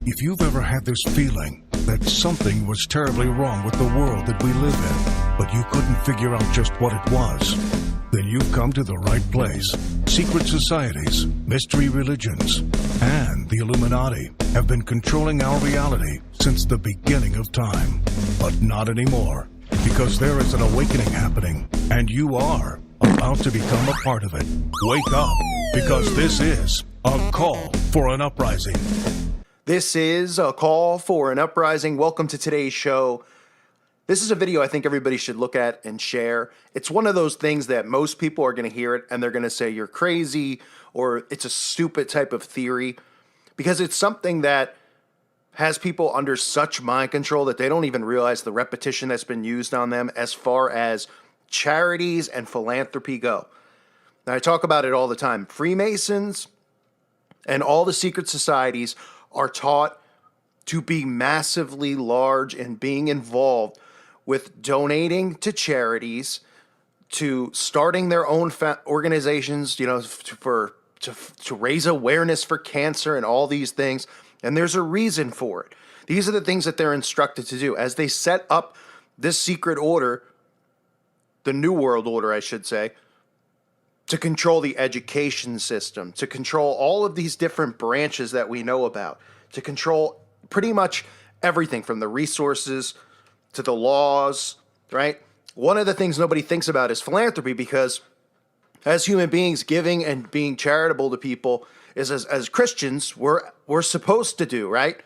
If you've ever had this feeling that something was terribly wrong with the world that we live in, but you couldn't figure out just what it was, then you've come to the right place. Secret societies, mystery religions, and the Illuminati have been controlling our reality since the beginning of time. But not anymore, because there is an awakening happening, and you are about to become a part of it. Wake up, because this is a call for an uprising. This is a call for an uprising. Welcome to today's show. This is a video I think everybody should look at and share. It's one of those things that most people are going to hear it and they're going to say you're crazy or it's a stupid type of theory, because it's something that has people under such mind control that they don't even realize the repetition that's been used on them as far as charities and philanthropy go. Now, I talk about it all the time. Freemasons and all the secret societies are taught to be massively large in being involved with donating to charities, to starting their own organizations, to raise awareness for cancer and all these things. And there's a reason for it. These are the things that they're instructed to do as they set up this secret order, the New World Order, I should say, to control the education system, to control all of these different branches that we know about, to control pretty much everything from the resources to the laws, right? One of the things nobody thinks about is philanthropy, because as human beings, giving and being charitable to people is, as Christians, we're supposed to do, right?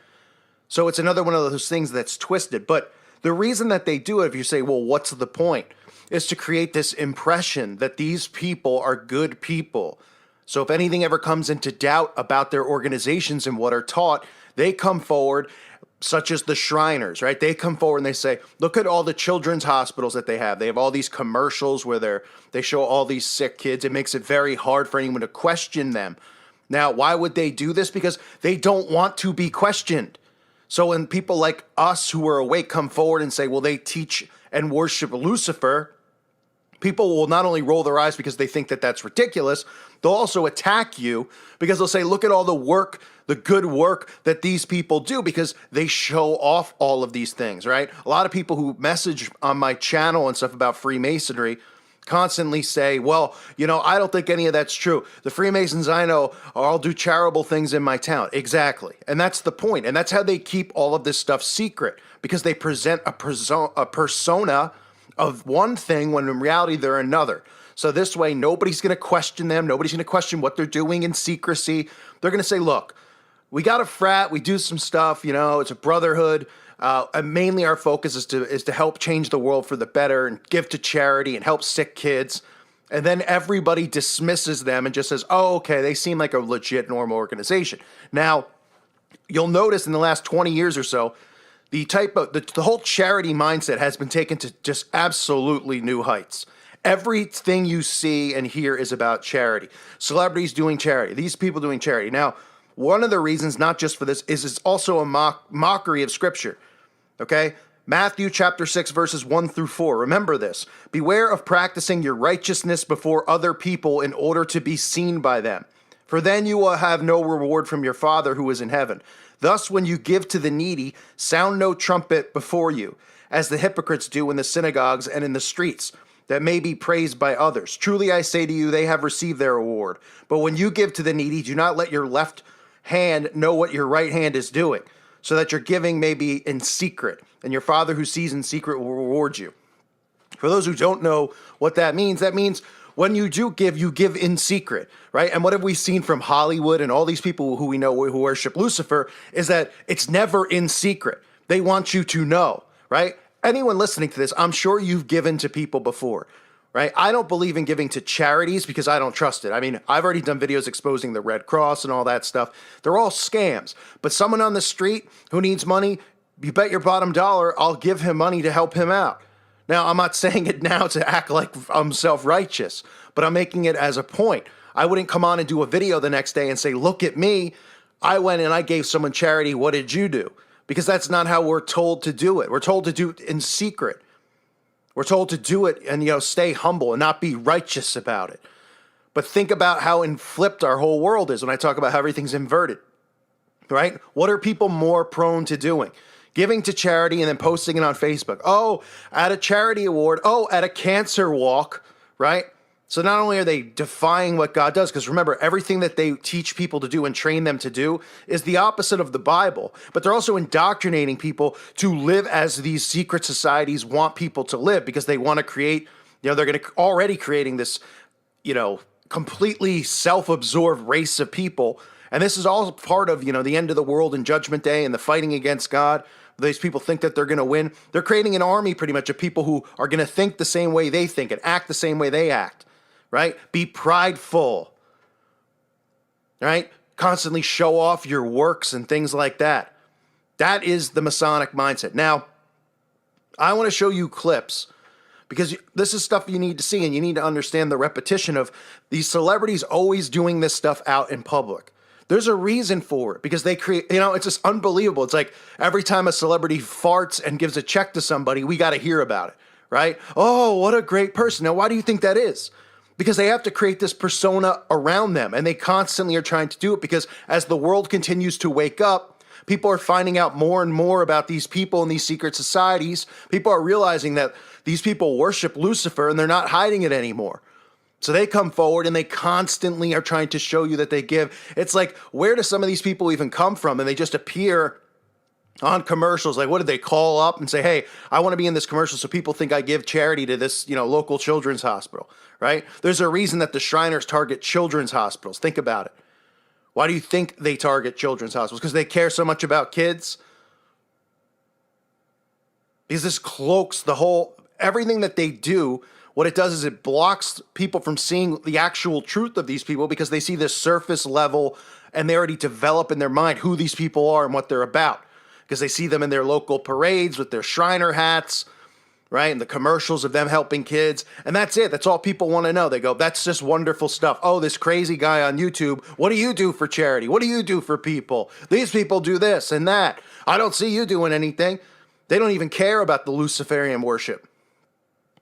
So it's another one of those things that's twisted. But the reason that they do it, if you say, well, what's the point? Is to create this impression that these people are good people. So if anything ever comes into doubt about their organizations and what are taught, they come forward, such as the Shriners, right? They come forward and they say, look at all the children's hospitals that they have. They have all these commercials where they show all these sick kids. It makes it very hard for anyone to question them. Now, why would they do this? Because they don't want to be questioned. So when people like us who are awake come forward and say, well, they teach and worship Lucifer, people will not only roll their eyes because they think that that's ridiculous, they'll also attack you because they'll say, look at all the work, the good work that these people do, because they show off all of these things, right? A lot of people who message on my channel and stuff about Freemasonry constantly say, well, I don't think any of that's true. The Freemasons I know all do charitable things in my town. Exactly. And that's the point. And that's how they keep all of this stuff secret, because they present a persona of one thing when in reality they're another. So this way, nobody's going to question them. Nobody's going to question what they're doing in secrecy. They're going to say, look, we got a frat. We do some stuff. It's a brotherhood. And mainly our focus is to help change the world for the better and give to charity and help sick kids. And then everybody dismisses them and just says, oh, okay, they seem like a legit normal organization. Now, you'll notice in the last 20 years or so, the whole charity mindset has been taken to just absolutely new heights. Everything you see and hear is about charity. Celebrities doing charity. These people doing charity. Now, one of the reasons, not just for this, is it's also a mockery of Scripture. Okay? Matthew chapter 6, verses 1 through 4. Remember this. Beware of practicing your righteousness before other people in order to be seen by them. For then you will have no reward from your Father who is in heaven. Thus, when you give to the needy, sound no trumpet before you, as the hypocrites do in the synagogues and in the streets, that may be praised by others. Truly I say to you, they have received their reward. But when you give to the needy, do not let your left hand know what your right hand is doing, so that your giving may be in secret, and your Father who sees in secret will reward you. For those who don't know what that means when you do give, you give in secret, right? And what have we seen from Hollywood and all these people who we know who worship Lucifer is that it's never in secret. They want you to know, right? Anyone listening to this, I'm sure you've given to people before, right? I don't believe in giving to charities because I don't trust it. I mean, I've already done videos exposing the Red Cross and all that stuff. They're all scams. But someone on the street who needs money, you bet your bottom dollar I'll give him money to help him out. Now, I'm not saying it now to act like I'm self-righteous, but I'm making it as a point. I wouldn't come on and do a video the next day and say, look at me. I went and I gave someone charity. What did you do? Because that's not how we're told to do it. We're told to do it in secret. We're told to do it and, stay humble and not be righteous about it. But think about how flipped our whole world is when I talk about how everything's inverted. right? What are people more prone to doing? Giving to charity and then posting it on Facebook. Oh, at a charity award. Oh, at a cancer walk, right? So not only are they defying what God does, because remember, everything that they teach people to do and train them to do is the opposite of the Bible, but they're also indoctrinating people to live as these secret societies want people to live, because they want to create, they're going to already creating this, completely self-absorbed race of people. And this is all part of, the end of the world and Judgment Day and the fighting against God. These people think that they're going to win. They're creating an army pretty much of people who are going to think the same way they think and act the same way they act. Right? Be prideful, right? Constantly show off your works and things like that. That is the Masonic mindset. Now, I want to show you clips because this is stuff you need to see, and you need to understand the repetition of these celebrities always doing this stuff out in public. There's a reason for it, because they create, it's just unbelievable. It's like every time a celebrity farts and gives a check to somebody, we got to hear about it, right? Oh, what a great person. Now, why do you think that is? Because they have to create this persona around them, and they constantly are trying to do it, because as the world continues to wake up, people are finding out more and more about these people in these secret societies. People are realizing that these people worship Lucifer and they're not hiding it anymore. So they come forward and they constantly are trying to show you that they give. It's like, where do some of these people even come from? And they just appear on commercials. Like, what did they call up and say, hey, I want to be in this commercial so people think I give charity to this, local children's hospital, right? There's a reason that the Shriners target children's hospitals. Think about it. Why do you think they target children's hospitals? Because they care so much about kids? Because this cloaks everything that they do. What it does is it blocks people from seeing the actual truth of these people, because they see this surface level and they already develop in their mind who these people are and what they're about. Because they see them in their local parades with their Shriner hats, right? And the commercials of them helping kids. And that's it. That's all people want to know. They go, that's just wonderful stuff. Oh, this crazy guy on YouTube. What do you do for charity? What do you do for people? These people do this and that. I don't see you doing anything. They don't even care about the Luciferian worship.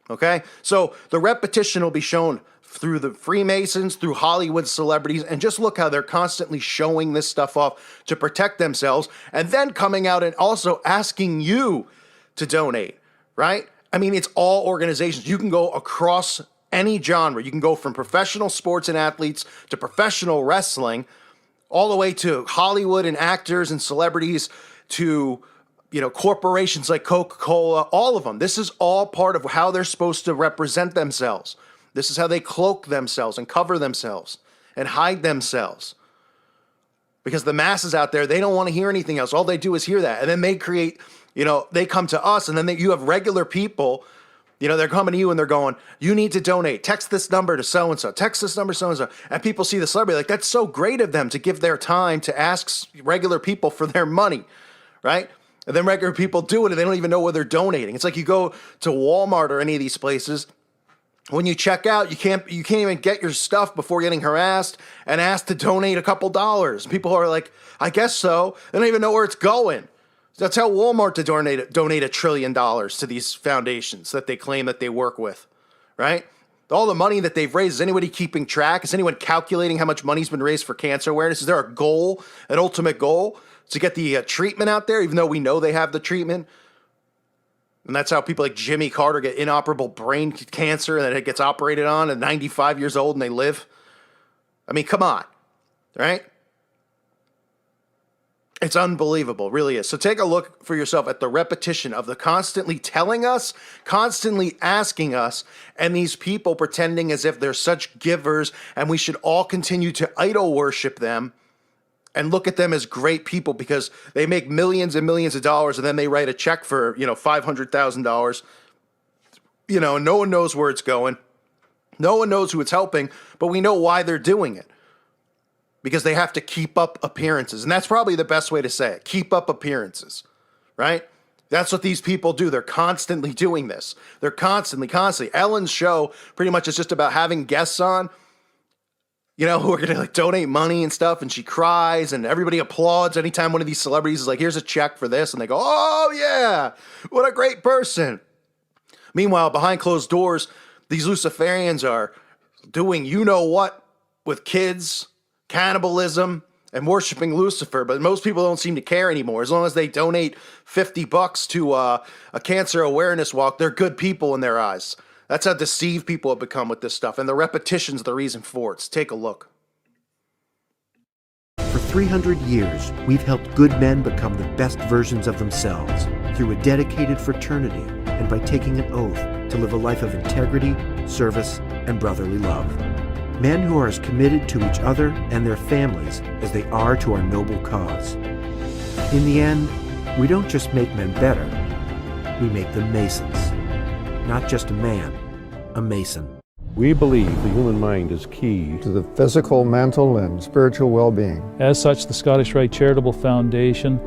Okay? So the repetition will be shown through the Freemasons, through Hollywood celebrities, and just look how they're constantly showing this stuff off to protect themselves, and then coming out and also asking you to donate, right? I mean, it's all organizations. You can go across any genre. You can go from professional sports and athletes to professional wrestling, all the way to Hollywood and actors and celebrities, to corporations like Coca-Cola, all of them. This is all part of how they're supposed to represent themselves. This is how they cloak themselves and cover themselves and hide themselves. Because the masses out there, they don't want to hear anything else. All they do is hear that. And then they create, they come to us, and then you have regular people, they're coming to you and they're going, you need to donate. Text this number to so-and-so. Text this number so-and-so. And people see the celebrity like, that's so great of them to give their time to ask regular people for their money, right? And then regular people do it and they don't even know what they're donating. It's like you go to Walmart or any of these places. When you check out, you can't even get your stuff before getting harassed and asked to donate a couple dollars. People are like, I guess so. They don't even know where it's going. So tell Walmart to donate $1 trillion to these foundations that they claim that they work with, right? All the money that they've raised, is anybody keeping track? Is anyone calculating how much money's been raised for cancer awareness? Is there a goal, an ultimate goal, to get the treatment out there, even though we know they have the treatment? And that's how people like Jimmy Carter get inoperable brain cancer and then it gets operated on at 95 years old and they live. I mean, come on, right? It's unbelievable, really is. So take a look for yourself at the repetition of the constantly telling us, constantly asking us, and these people pretending as if they're such givers and we should all continue to idol worship them and look at them as great people because they make millions and millions of dollars and then they write a check for, $500,000. And no one knows where it's going. No one knows who it's helping, but we know why they're doing it. Because they have to keep up appearances. And that's probably the best way to say it. Keep up appearances, right? That's what these people do. They're constantly doing this. They're constantly. Ellen's show pretty much is just about having guests on, who are going to donate money and stuff. And she cries and everybody applauds anytime one of these celebrities is like, here's a check for this. And they go, oh yeah, what a great person. Meanwhile, behind closed doors, these Luciferians are doing what with kids, cannibalism, and worshiping Lucifer, but most people don't seem to care anymore. As long as they donate $50 to a cancer awareness walk, they're good people in their eyes. That's how deceived people have become with this stuff, and the repetition's the reason for it. So take a look. For 300 years, we've helped good men become the best versions of themselves through a dedicated fraternity and by taking an oath to live a life of integrity, service, and brotherly love. Men who are as committed to each other and their families as they are to our noble cause. In the end, we don't just make men better, we make them Masons. Not just a man, a Mason. We believe the human mind is key to the physical, mental, and spiritual well-being. As such, the Scottish Rite Charitable Foundation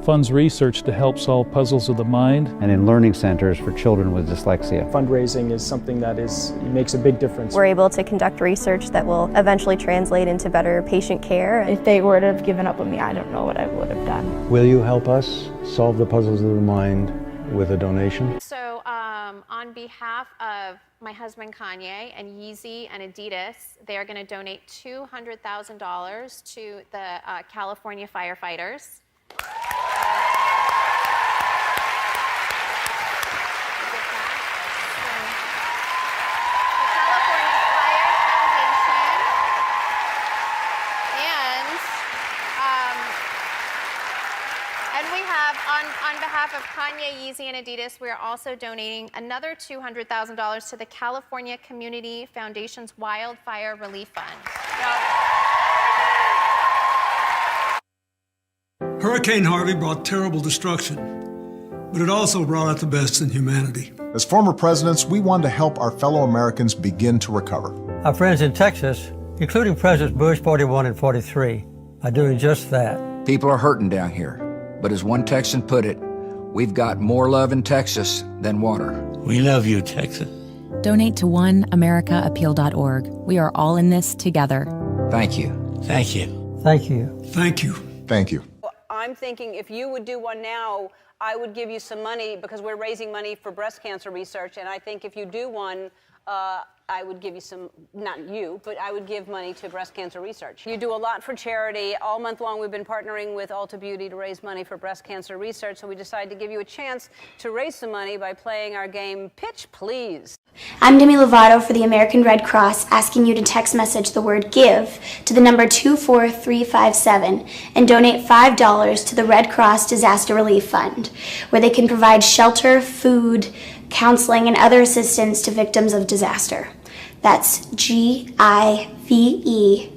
funds research to help solve puzzles of the mind. And in learning centers for children with dyslexia. Fundraising is something that makes a big difference. We're able to conduct research that will eventually translate into better patient care. If they would have given up on me, I don't know what I would have done. Will you help us solve the puzzles of the mind with a donation? So on behalf of my husband Kanye and Yeezy and Adidas, they are going to donate $200,000 to the California firefighters. And we have, on behalf of Kanye, Yeezy, and Adidas, we are also donating another $200,000 to the California Community Foundation's Wildfire Relief Fund. Hurricane Harvey brought terrible destruction, but it also brought out the best in humanity. As former presidents, we wanted to help our fellow Americans begin to recover. Our friends in Texas, including Presidents Bush 41 and 43, are doing just that. People are hurting down here. But as one Texan put it, we've got more love in Texas than water. We love you, Texas. Donate to oneamericaappeal.org. We are all in this together. Thank you. Thank you. Thank you. Thank you. Thank you. I'm thinking if you would do one now, I would give you some money because we're raising money for breast cancer research. And I think if you do one, I would give you some, not you, but I would give money to breast cancer research. You do a lot for charity. All month long, we've been partnering with Ulta Beauty to raise money for breast cancer research. So we decided to give you a chance to raise some money by playing our game, Pitch Please. I'm Demi Lovato for the American Red Cross, asking you to text message the word GIVE to the number 24357 and donate $5 to the Red Cross Disaster Relief Fund, where they can provide shelter, food, counseling, and other assistance to victims of disaster. That's GIVE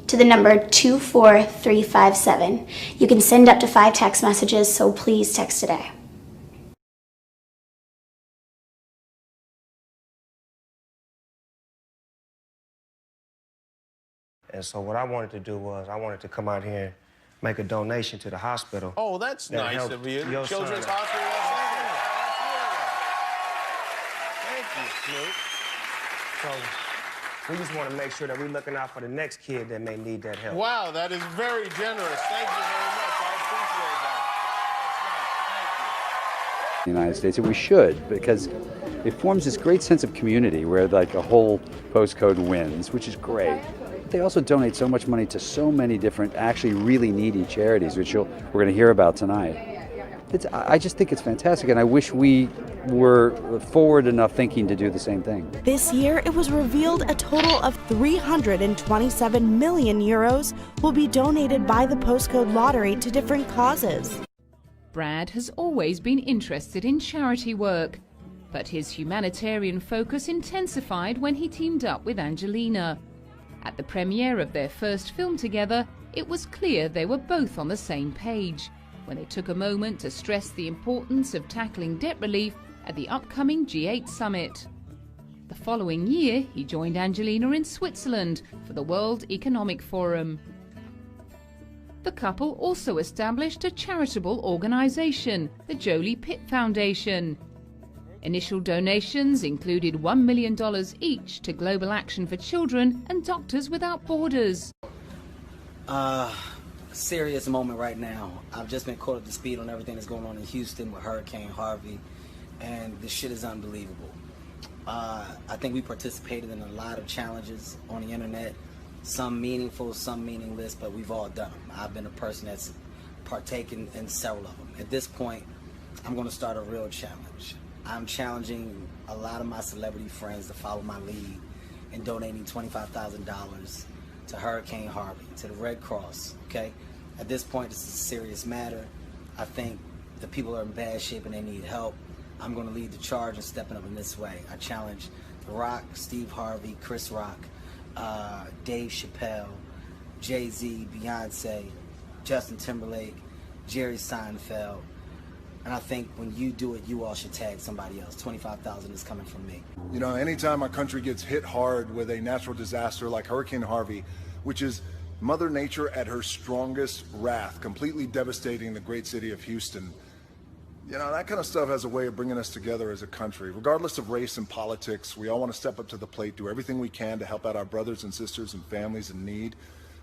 to the number 24357. You can send up to 5 text messages, so please text today. And so what I wanted to do was I wanted to come out here and make a donation to the hospital. Oh, that's nice of you. Children's Hospital. Thank you, Snoop. So we just want to make sure that we're looking out for the next kid that may need that help. Wow, that is very generous. Thank you very much. I appreciate that. The United States, and we should, because it forms this great sense of community where like a whole postcode wins, which is great. They also donate so much money to so many different, actually really needy charities, which we're going to hear about tonight. I just think it's fantastic, and I wish we were forward enough thinking to do the same thing. This year, it was revealed a total of 327 million euros will be donated by the postcode lottery to different causes. Brad has always been interested in charity work, but his humanitarian focus intensified when he teamed up with Angelina. At the premiere of their first film together, it was clear they were both on the same page when they took a moment to stress the importance of tackling debt relief at the upcoming G8 summit. The following year, he joined Angelina in Switzerland for the World Economic Forum. The couple also established a charitable organization, the Jolie Pitt Foundation. Initial donations included $1 million each to Global Action for Children and Doctors Without Borders. Serious moment right now. I've just been caught up to speed on everything that's going on in Houston with Hurricane Harvey, and this shit is unbelievable. I think we participated in a lot of challenges on the internet Some meaningful, some meaningless, but we've all done them. I've been a person that's partaken in several of them. At this point, I'm going to start a real challenge. I'm challenging a lot of my celebrity friends to follow my lead in donating $25,000 to Hurricane Harvey, to the Red Cross, okay? At this point, this is a serious matter. I think the people are in bad shape and they need help. I'm going to lead the charge and stepping up in this way. I challenge The Rock, Steve Harvey, Chris Rock, Dave Chappelle, Jay-Z, Beyonce, Justin Timberlake, Jerry Seinfeld. And I think when you do it, you all should tag somebody else. $25,000 is coming from me. You know, anytime our country gets hit hard with a natural disaster like Hurricane Harvey, which is Mother Nature at her strongest wrath, completely devastating the great city of Houston, you know, that kind of stuff has a way of bringing us together as a country. Regardless of race and politics, we all want to step up to the plate, do everything we can to help out our brothers and sisters and families in need.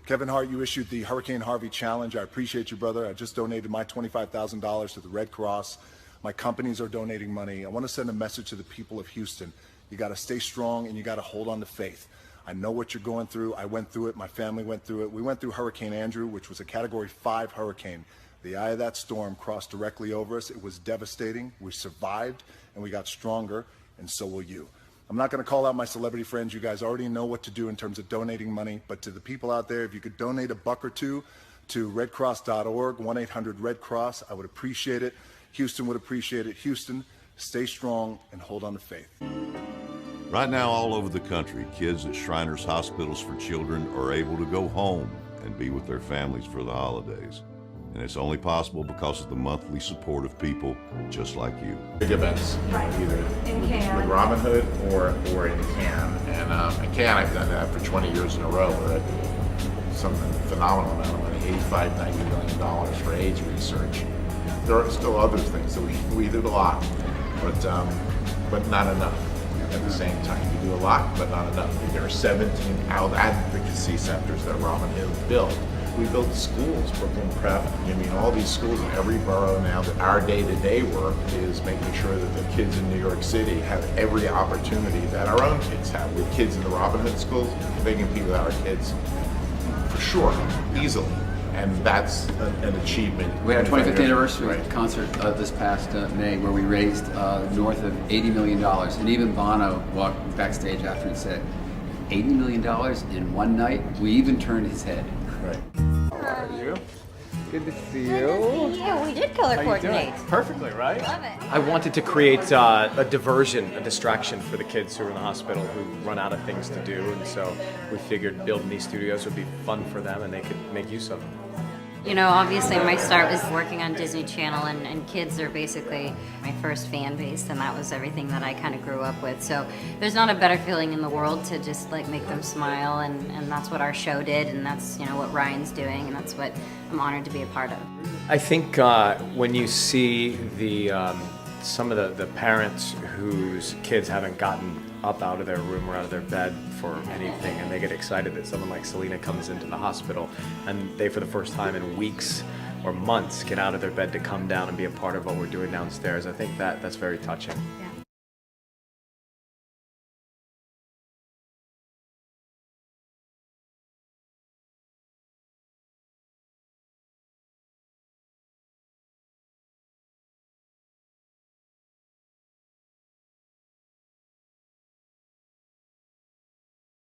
Kevin Hart, you issued the Hurricane Harvey Challenge. I appreciate you, brother. I just donated my $25,000 to the Red Cross. My companies are donating money. I want to send a message to the people of Houston. You got to stay strong and you got to hold on to faith. I know what you're going through. I went through it. My family went through it. We went through Hurricane Andrew, which was a Category 5 hurricane. The eye of that storm crossed directly over us. It was devastating. We survived and we got stronger, and so will you. I'm not going to call out my celebrity friends. You guys already know what to do in terms of donating money, but to the people out there, if you could donate $1 or $2 to redcross.org, 1-800-RED-CROSS, I would appreciate it. Houston would appreciate it. Houston, stay strong and hold on to faith. Right now, all over the country, kids at Shriners Hospitals for Children are able to go home and be with their families for the holidays. And it's only possible because of the monthly support of people just like you. Big events, either In Cannes. with Robin Hood or in Cannes. And in Cannes, I've done that for 20 years in a row. We're at some phenomenal amount of money, $85–90 million for AIDS research. There are still other things that we do a lot, but not enough. At the same time, we do a lot, but not enough. There are 17 advocacy centers that Robin Hood built. We built schools, Brooklyn Prep. I mean, all these schools in every borough now. That our day-to-day work is making sure that the kids in New York City have every opportunity that our own kids have. With kids in the Robin Hood schools, they compete with our kids for sure, easily. And that's an achievement. We had our 25th anniversary concert this past May, where we raised north of $80 million. And even Bono walked backstage after and said, $80 million in one night? We even turned his head. Right. How are you? Good to see you. Good to see you. We did color coordinate. Perfectly, right? Love it. I wanted to create a diversion, a distraction for the kids who are in the hospital who run out of things to do, and so we figured building these studios would be fun for them and they could make use of them. You know, obviously my start was working on Disney Channel, and kids are basically my first fan base, and that was everything that I kind of grew up with. So there's not a better feeling in the world to just like make them smile, and that's what our show did, and that's, you know, what Ryan's doing, and that's what I'm honored to be a part of. I think when you see some of the parents whose kids haven't gotten up out of their room or out of their bed for anything, and they get excited that someone like Selena comes into the hospital and they, for the first time in weeks or months, get out of their bed to come down and be a part of what we're doing downstairs. I think that's very touching.